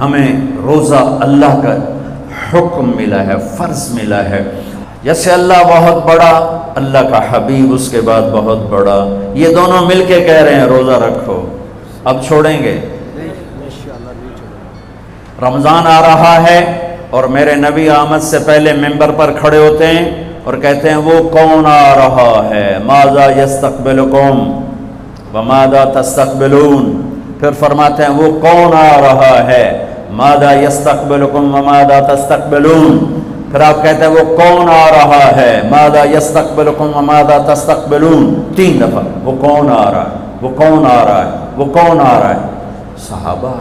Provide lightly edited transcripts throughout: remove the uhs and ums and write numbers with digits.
ہمیں روزہ اللہ کا حکم ملا ہے، فرض ملا ہے. جیسے اللہ بہت بڑا، اللہ کا حبیب اس کے بعد بہت بڑا، یہ دونوں مل کے کہہ رہے ہیں روزہ رکھو. اب چھوڑیں گے؟ رمضان آ رہا ہے اور میرے نبی آمد سے پہلے ممبر پر کھڑے ہوتے ہیں اور کہتے ہیں وہ کون آ رہا ہے، ماذا یستقبلکم وماذا تستقبلون. پھر فرماتے ہیں وہ کون آ رہا ہے، ماذا یستقبلکم وماذا تستقبلون. پھر آپ کہتے ہیں وہ کون آ رہا ہے، ماذا یستقبلکم وماذا تستقبلون. 3 دفعہ وہ کون آ رہا ہے، وہ کون آ رہا ہے، وہ کون آ رہا ہے. صحابہ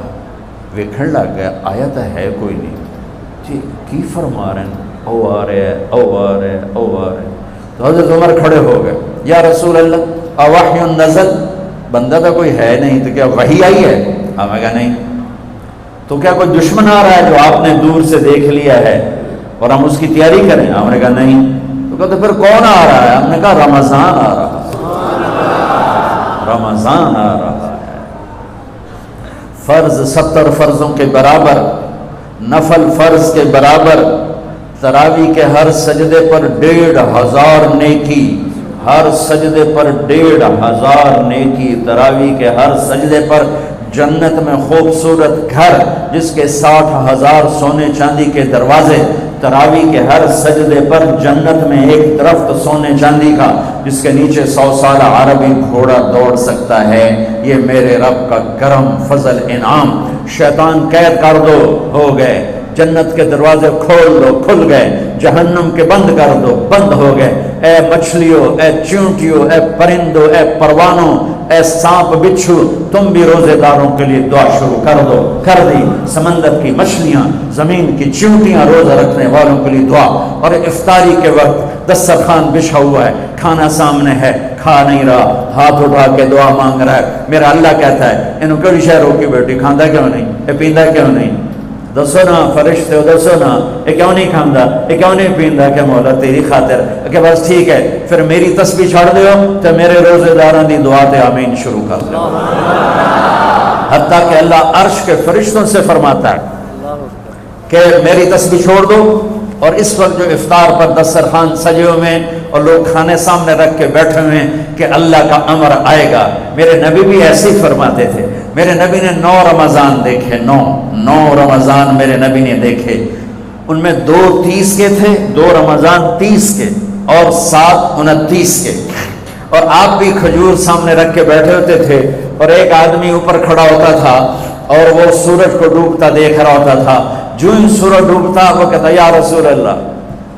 ویکھن لگ گیا آیت ہے کوئی نہیں جی کی فرما رہے ہیں، او آ رہے ہیں، او آ رہے ہیں، او آ رہے ہیں. تو حضرت عمر کھڑے ہو گئے، یا رسول اللہ اوحی نزل، بندہ تو کوئی ہے نہیں تو کیا وحی آئی ہے؟ ہمیں کہا نہیں. تو کیا کوئی دشمن آ رہا ہے جو آپ نے دور سے دیکھ لیا ہے اور ہم اس کی تیاری کریں؟ ہم نے کہا نہیں. تو کہا تو پھر کون آ رہا ہے؟ ہم نے کہا رمضان آ رہا ہے، رمضان آ رہا ہے. فرض 70 فرضوں کے برابر، نفل فرض کے برابر. تراویح کے ہر سجدے پر 1500 نیکی، ہر سجدے پر 1500 نیکی. تراویح کے ہر سجدے پر جنت میں خوبصورت گھر جس کے 60,000 سونے چاندی کے دروازے. تراویح کے ہر سجدے پر جنت میں ایک درخت سونے چاندی کا جس کے نیچے 100 سال عربی گھوڑا دوڑ سکتا ہے. یہ میرے رب کا کرم، فضل، انعام. شیطان قید کر دو، ہو گئے. جنت کے دروازے کھول دو، کھل گئے. جہنم کے بند کر دو، بند ہو گئے. اے مچھلیوں، اے چونٹیوں، اے پرندوں، اے پروانوں، اے سانپ بچھو، تم بھی روزے داروں کے لیے دعا شروع کر دو. کر دی. سمندر کی مچھلیاں، زمین کی چونٹیاں، روزہ رکھنے والوں کے لیے دعا. اور افطاری کے وقت دسترخوان بچھا ہوا ہے، کھانا سامنے ہے، کھا نہیں رہا، ہاتھ اٹھا کے دعا مانگ رہا ہے. میرا اللہ کہتا ہے انہوں کیڑی شے روکی بیٹھی، کھاندا کیوں نہیں، اے پیندا کیوں نہیں؟ دسو نا فرشتے ہو، دسو نا یہ کیوں نہیں کھاندا، یہ کیوں نہیں پیندا؟ کہ مولا تیری خاطر. کہ بس ٹھیک ہے پھر میری تسبیح چھڑ دیو تو میرے روزے داراں دی دعا تے آمین شروع کر دو. حتیٰ کہ اللہ عرش کے فرشتوں سے فرماتا ہے کہ میری تسبیح چھوڑ دو. اور اس وقت جو افطار پر دسترخوان سجے ہوئے ہیں اور لوگ کھانے سامنے رکھ کے بیٹھے ہوئے ہیں کہ اللہ کا امر آئے گا. میرے نبی بھی ایسے ہی فرماتے تھے. میرے نبی نے 9 رمضان دیکھے، 9 رمضان میرے نبی نے دیکھے. ان میں 2 30 کے تھے، 2 رمضان 30 کے اور 7 29 کے. اور آپ بھی کھجور سامنے رکھ کے بیٹھے ہوتے تھے اور ایک آدمی اوپر کھڑا ہوتا تھا اور وہ سورج کو ڈوبتا دیکھ رہا ہوتا تھا. جو ہی سورج ڈوبتا وہ کہتا یا رسول اللہ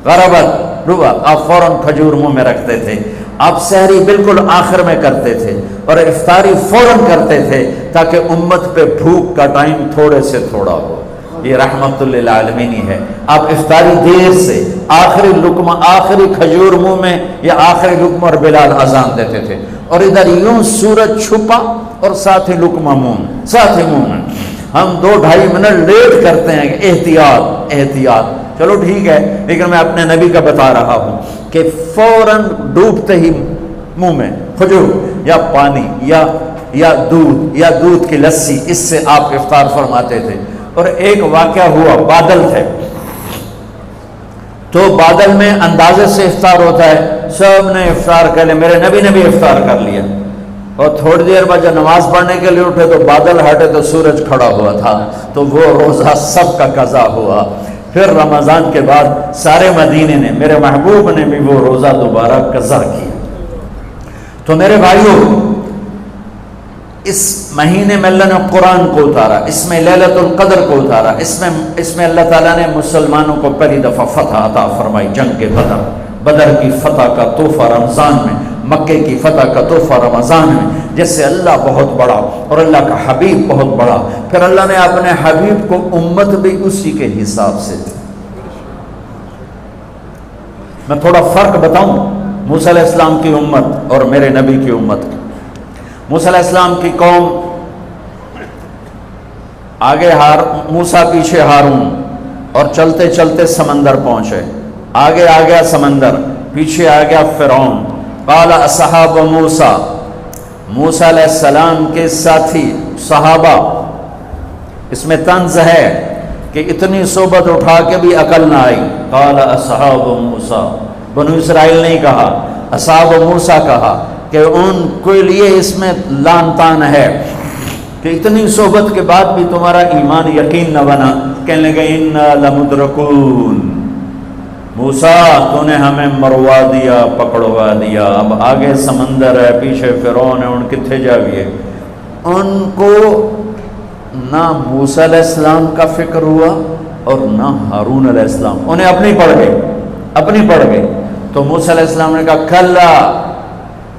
غربت ڈوبا. آپ فوراً کھجور منہ میں رکھتے تھے. آپ سحری بالکل آخر میں کرتے تھے اور افطاری فوراً کرتے تھے تاکہ امت پہ بھوک کا ٹائم تھوڑے سے تھوڑا ہو. یہ رحمت للعالمین ہے. آپ افطاری دیر سے، آخری لقمہ، آخری کھجور منہ میں یا آخری لقمہ، اور بلال اذان دیتے تھے اور ادھر یوں سورج چھپا اور ساتھ ہی لقمہ منہ، ساتھ ہی منہ میں. ہم 2-2.5 منٹ لیٹ کرتے ہیں کہ احتیاط احتیاط. چلو ٹھیک ہے، لیکن میں اپنے نبی کا بتا رہا ہوں کہ فوراً ڈوبتے ہی منہ میں کھجور یا پانی یا دودھ کی لسی، اس سے آپ افطار فرماتے تھے. اور ایک واقعہ ہوا، بادل تھے تو بادل میں اندازے سے افطار ہوتا ہے. سب نے افطار کر لیا، میرے نبی نے بھی افطار کر لیا. اور تھوڑی دیر بعد جب نماز پڑھنے کے لیے اٹھے تو بادل ہٹے تو سورج کھڑا ہوا تھا. تو وہ روزہ سب کا قضا ہوا. پھر رمضان کے بعد سارے مدینے نے، میرے محبوب نے بھی وہ روزہ دوبارہ قضا کیا. تو میرے بھائیوں، اس مہینے میں اللہ نے قرآن کو اتارا، اس میں لیلۃ القدر کو اتارا، اس میں اللہ تعالیٰ نے مسلمانوں کو پہلی دفعہ فتح عطا فرمائی. جنگ بدر کی فتح کا تحفہ رمضان میں، مکے کی فتح کا تحفہ رمضان میں. جس سے اللہ بہت بڑا اور اللہ کا حبیب بہت بڑا. پھر اللہ نے اپنے حبیب کو امت بھی اسی کے حساب سے دی. میں تھوڑا فرق بتاؤں موسیٰ علیہ السلام کی امت اور میرے نبی کی امت کی. موسیٰ علیہ السلام کی قوم آگے موسیٰ پیچھے ہارون، اور چلتے چلتے سمندر پہنچے. آگے آ گیا سمندر، پیچھے آ گیا فرعون. قال اصحاب موسیٰ، موسیٰ علیہ السلام کے ساتھی صحابہ اس میں طنز ہے کہ اتنی صحبت اٹھا کے بھی عقل نہ آئی. قال اصحاب موسیٰ، بنو اسرائیل نہیں کہا، اصحاب موسیٰ کہا، کہ ان کے لیے اس میں لان تان ہے کہ اتنی صحبت کے بعد بھی تمہارا ایمان یقین نہ بنا. کہنے لگے انا لمدرکون، موسیٰ تو نے ہمیں مروا دیا، پکڑوا دیا، اب آگے سمندر ہے، پیچھے فرعون ہے، ان کتنے جاویے. ان کو نہ موسیٰ علیہ السلام کا فکر ہوا اور نہ ہارون علیہ السلام، انہیں اپنی پڑ گئے. تو موسیٰ علیہ السلام نے کہا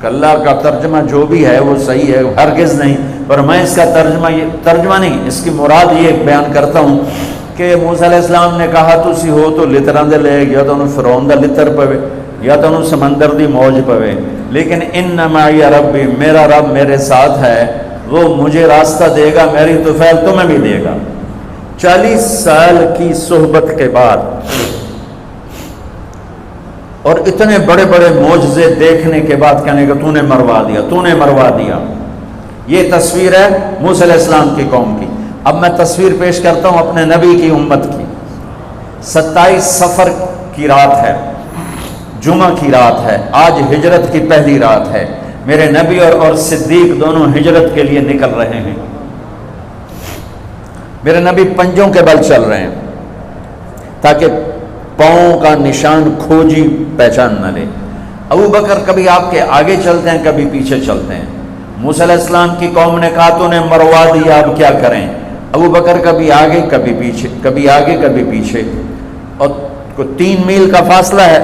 کلا کا ترجمہ جو بھی ہے وہ صحیح ہے، ہرگز نہیں، پر میں اس کا ترجمہ نہیں، اس کی مراد یہ بیان کرتا ہوں کہ موسیٰ علیہ السلام نے کہا تسی ہو تو لتراں دے لے، یا تو انہوں فرعون دا لتر پوے، یا تو انہوں سمندر دی موج پوے، لیکن ان معی ربی، میرا رب میرے ساتھ ہے، وہ مجھے راستہ دے گا، میری طفیل تمہیں بھی دے گا. 40 سال کی صحبت کے بعد اور اتنے بڑے بڑے معجزے دیکھنے کے بعد کہنے کہ تو نے مروا دیا. یہ تصویر ہے موسیٰ علیہ السلام کی قوم کی. اب میں تصویر پیش کرتا ہوں اپنے نبی کی امت کی. 27 صفر کی رات ہے، جمعہ کی رات ہے، آج ہجرت کی پہلی رات ہے. میرے نبی اور صدیق دونوں ہجرت کے لیے نکل رہے ہیں. میرے نبی پنجوں کے بل چل رہے ہیں تاکہ پاؤں کا نشان کھوجی پہچان نہ لے. ابو بکر کبھی آپ کے آگے چلتے ہیں، کبھی پیچھے چلتے ہیں. موسیٰ علیہ السلام کی قوم نے کہا تو نے مروا دیا، اب کیا کریں. ابو بکر کبھی آگے کبھی پیچھے، کبھی آگے کبھی پیچھے، اور 3 میل کا فاصلہ ہے.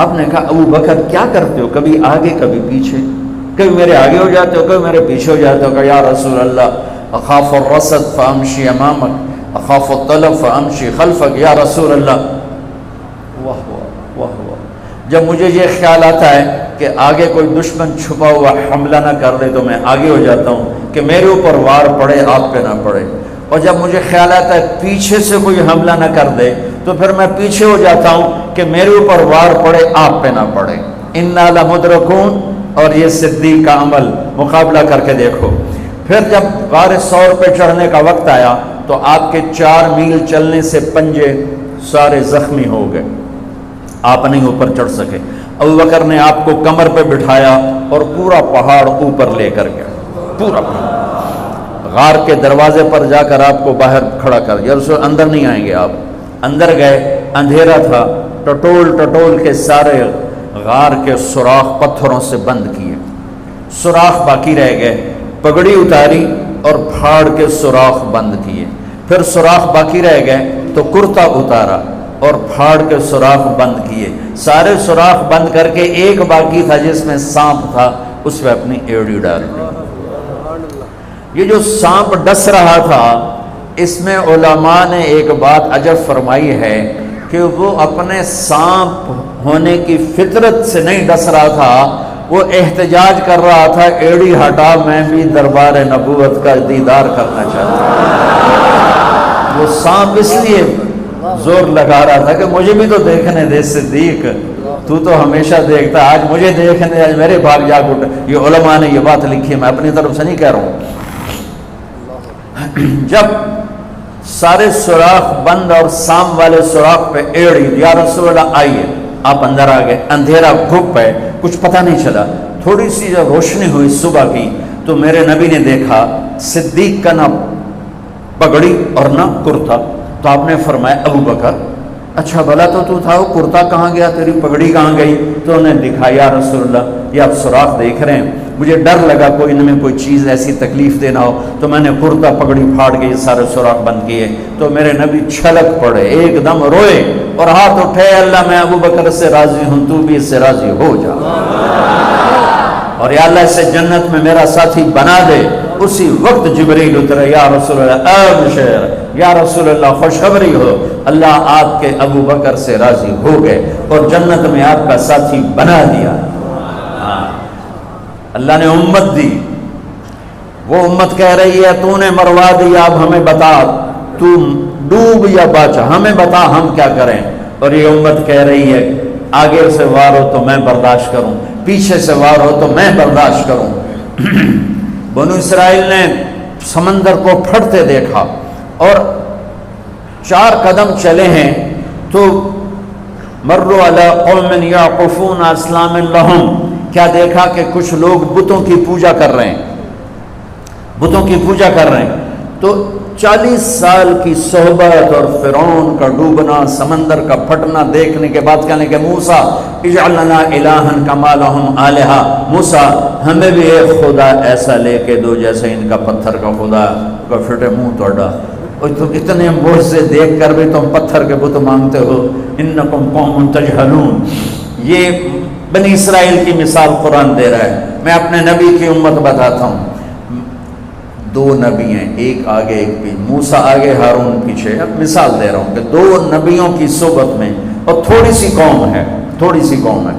آپ نے کہا ابو بکر کیا کرتے ہو، کبھی آگے کبھی پیچھے، کبھی میرے آگے ہو جاتے ہو، کبھی میرے پیچھے ہو جاتے ہو. کہ یا رسول اللہ اخاف الرصد فامشی امامک اخاف الطلب فامشی خلفک. یا رسول اللہ، واہ واہ واہ واہ، جب مجھے یہ خیال آتا ہے کہ آگے کوئی دشمن چھپا ہوا حملہ نہ کر دے تو میں آگے ہو جاتا ہوں کہ میرے اوپر وار پڑے، آپ پہ نہ پڑے. اور جب مجھے خیال آتا ہے پیچھے سے کوئی حملہ نہ کر دے تو پھر میں پیچھے ہو جاتا ہوں کہ میرے اوپر وار پڑے، آپ پہ نہ پڑے. انا لمدرکون. اور یہ صدیق کا عمل مقابلہ کر کے دیکھو. پھر جب غار ثور پہ چڑھنے کا وقت آیا تو آپ کے 4 میل چلنے سے پنجے سارے زخمی ہو گئے، آپ نہیں اوپر چڑھ سکے. ابو بکر نے آپ کو کمر پہ بٹھایا اور پورا پہاڑ اوپر لے کر گیا، پورا پہاڑ. غار کے دروازے پر جا کر آپ کو باہر کھڑا کر دیا. رسول اندر نہیں آئیں گے. آپ اندر گئے، اندھیرا تھا، ٹٹول کے سارے غار کے سوراخ پتھروں سے بند کیے، سوراخ باقی رہ گئے. پگڑی اتاری اور پھاڑ کے سوراخ بند کیے. پھر سوراخ باقی رہ گئے تو کرتا اتارا اور پھاڑ کے سوراخ بند کیے. سارے سوراخ بند کر کے ایک باقی تھا جس میں سانپ تھا، اس پہ اپنی ایڑی ڈال دی. یہ جو سانپ ڈس رہا تھا، اس میں علماء نے ایک بات عجب فرمائی ہے کہ وہ اپنے سانپ ہونے کی فطرت سے نہیں ڈس رہا تھا، وہ احتجاج کر رہا تھا ایڑی ہٹا، میں بھی دربار نبوت کا دیدار کرنا چاہتا ہوں. وہ سانپ اس لیے زور لگا رہا تھا کہ مجھے بھی تو دیکھنے دے صدیق، تو ہمیشہ دیکھتا، آج مجھے دیکھنے، آج میرے بھاگ جاگ اٹھے. یہ علماء نے یہ بات لکھی، میں اپنی طرف سے نہیں کہہ رہا ہوں. جب سارے سوراخ بند اور سام والے سوراخ پہ ایڑی، یا رسول اللہ آئیے. آپ اندر آ گئے. اندھیرا گھپ ہے، کچھ پتہ نہیں چلا. تھوڑی سی جب روشنی ہوئی صبح کی تو میرے نبی نے دیکھا صدیق کا نہ پگڑی اور نہ کرتا. تو آپ نے فرمایا ابو بکر اچھا بھلا تو تھا، وہ کرتا کہاں گیا، تیری پگڑی کہاں گئی؟ تو انہیں دکھایا یا رسول اللہ یہ آپ سوراخ دیکھ رہے ہیں، مجھے ڈر لگا کوئی ان میں کوئی چیز ایسی تکلیف دینا ہو، تو میں نے کرتا پگڑی پھاڑ کے یہ سارے سوراخ بند کیے. تو میرے نبی چھلک پڑے، ایک دم روئے اور ہاتھ اٹھے، اللہ میں ابو بکر سے راضی ہوں، تو بھی اس سے راضی ہو جا، اور یا اللہ اسے جنت میں میرا ساتھی بنا دے. اسی وقت جبریل اترے، یا رسول اللہ ابشر، یا رسول اللہ خوشخبری ہو، اللہ آپ کے ابو بکر سے راضی ہو گئے اور جنت میں آپ کا ساتھی بنا دیا. اللہ نے امت دی. وہ امت کہہ رہی ہے تو نے مروا دیا، اب ہمیں بتا تو ڈوب یا بچا، ہمیں بتا ہم کیا کریں. اور یہ امت کہہ رہی ہے آگے سے وار ہو تو میں برداشت کروں، پیچھے سے وار ہو تو میں برداشت کروں. بنو اسرائیل نے سمندر کو پھٹتے دیکھا، اور 4 قدم چلے ہیں تو مروا علی قوم یعقفون اصنام لہم، کیا دیکھا کہ کچھ لوگ بتوں کی پوجا کر رہے ہیں، بتوں کی پوجا کر رہے ہیں۔ تو 40 سال کی صحبت اور فرعون کا ڈوبنا، سمندر کا پھٹنا دیکھنے کے بعد کہنے کہ موسیٰ اجعل لنا الہا کما لہم آلہہ، موسیٰ ہمیں بھی ایک خدا ایسا لے کے دو جیسے ان کا پتھر کا خدا کا پھٹے منہ توڑا، اور تم اتنے معجزے دیکھ کر بھی تم پتھر کے بت مانگتے ہو، انکم قوم تجہلون۔ یہ بنی اسرائیل کی مثال قرآن دے رہا ہے۔ میں اپنے نبی کی امت بتاتا ہوں، 2 نبی ہیں، ایک آگے ایک بھی، موسیٰ آگے ہارون پیچھے۔ اب مثال دے رہا ہوں کہ 2 نبیوں کی صحبت میں، اور تھوڑی سی قوم ہے، تھوڑی سی قوم ہے،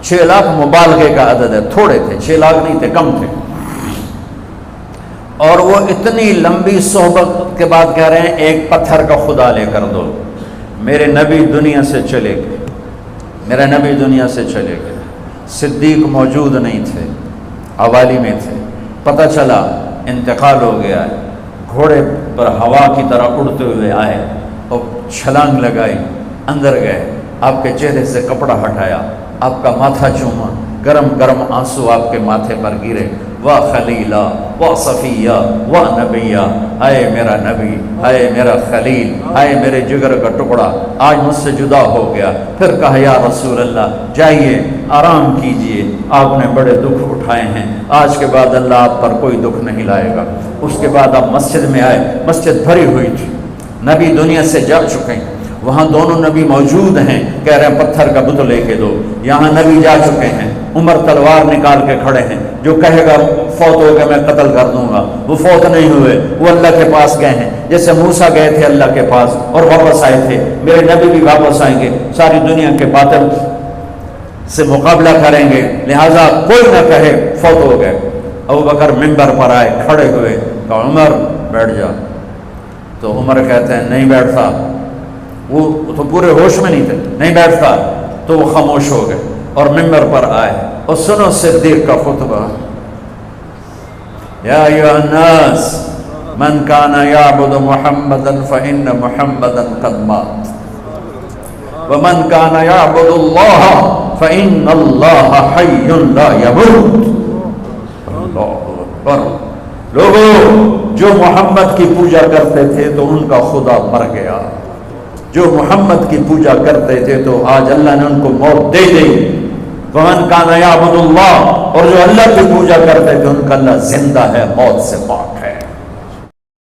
6 لاکھ مبالغے کا عدد ہے، تھوڑے تھے، 6 لاکھ نہیں تھے، کم تھے، اور وہ اتنی لمبی صحبت کے بعد کہہ رہے ہیں ایک پتھر کا خدا لے کر دو۔ میرے نبی دنیا سے چلے گئے، میرا نبی دنیا سے چلے گئے، صدیق موجود نہیں تھے، حوالی میں تھے، پتہ چلا انتقال ہو گیا ہے، گھوڑے پر ہوا کی طرح اڑتے ہوئے آئے اور چھلانگ لگائی، اندر گئے، آپ کے چہرے سے کپڑا ہٹایا، آپ کا ماتھا چوما، گرم گرم آنسو آپ کے ماتھے پر گرے، واہ خلیلہ واہ صفیہ واہ نبیہ، ہائے میرا نبی، ہائے میرا خلیل، ہائے میرے جگر کا ٹکڑا، آج مجھ سے جدا ہو گیا۔ پھر کہا یا رسول اللہ جائیے آرام کیجئے، آپ نے بڑے دکھ اٹھائے ہیں، آج کے بعد اللہ آپ پر کوئی دکھ نہیں لائے گا۔ اس کے بعد آپ مسجد میں آئے، مسجد بھری ہوئی تھی، نبی دنیا سے جا چکے ہیں، وہاں دونوں نبی موجود ہیں، کہہ رہے ہیں پتھر کا بت لے کے دو، یہاں نبی جا چکے ہیں، عمر تلوار نکال کے کھڑے ہیں، جو کہے گا فوت ہو گئے میں قتل کر دوں گا، وہ فوت نہیں ہوئے، وہ اللہ کے پاس گئے ہیں، جیسے موسیٰ گئے تھے اللہ کے پاس اور واپس آئے تھے، میرے نبی بھی واپس آئیں گے، ساری دنیا کے باطل سے مقابلہ کریں گے، لہٰذا کوئی نہ کہے فوت ہو گئے۔ ابوبکر منبر پر آئے، کھڑے ہوئے، کہا عمر بیٹھ جا، تو عمر کہتے ہیں نہیں بیٹھتا، وہ تو پورے ہوش میں نہیں تھے، نہیں بیٹھتا، تو وہ خاموش ہو گئے اور منبر پر آئے، اور سنو صدیق کا خطبہ، یا ایھا الناس من کان یعبد محمدا فإن محمدا قد مات ومن کان یعبد اللہ فإن اللہ حی لا یموت۔ اللہ اکبر۔ لوگوں جو محمد کی پوجا کرتے تھے تو ان کا خدا مر گیا، جو محمد کی پوجا کرتے تھے تو آج اللہ نے ان کو موت دے دی۔ ومن کان یعبد اللہ، اور جو اللہ کی پوجا کرتے تھے ان کا اللہ زندہ ہے، موت سے پاک۔